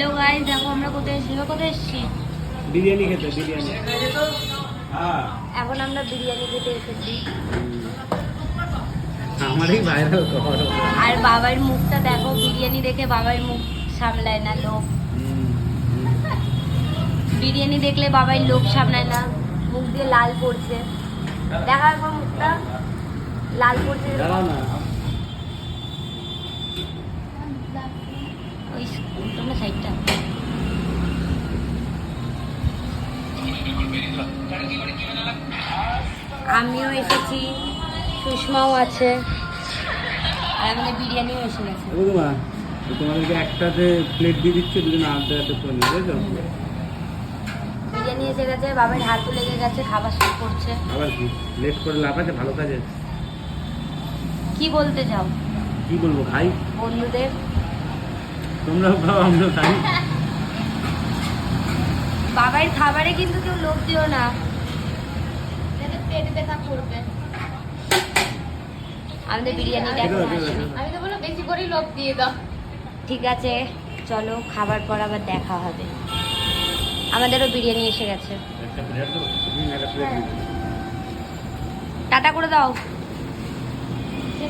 Hello guys, দেখো আমরা কোথায় এসেছি বিরিয়ানি খেতে। বিরিয়ানি এখন আমরা বিরিয়ানি খেতে এসেছি। আমারই ভাইরাল কর। আর বাবার মুখটা দেখো, বিরিয়ানি দেখে বাবার মুখ সামলায় না, লোভ। বিরিয়ানি দেখলে বাবার লোভ সামলায় না, মুখ দিয়ে লাল পড়ছে। দেখা একবার মুখটা লাল পড়ছে। দাঁড়াও না, ওই তোমরা সাইডটা। আমিও এসেছি, সুষমাও আছে, আর আমাদের বিরিয়ানিও এসে গেছে। বুঝবা তোমাদেরকে একটাতে প্লেট দিয়ে দিচ্ছে, দুজন আধা আধা করে নিয়ে বুঝছো। বিরিয়ানি এসে গেছে, বাবার হাতও লেগে গেছে, খাবার শুরু করছে। আবার কি লেট করে লাভ আছে? ভালো কাজে কি বলতে চাও কি বলবো, খাই। বন্ধুদের? তোমরাও খাও, আমরাও খাই। বাবার খাবারে কিন্তু কেউ লোভ দিও না, পেট ব্যথা করবে। আমাদের বিরিয়ানিটা এখন আসেনি। আমি তো বলো বেশি করেই লোভ দিয়ে দাও। ঠিক আছে, চলো খাবার পর আবার দেখা হবে। আমাদেরও বিরিয়ানি এসে গেছে। একটা প্লেট দেবো, একটা প্লেট দিবো। টাটা করে দাও।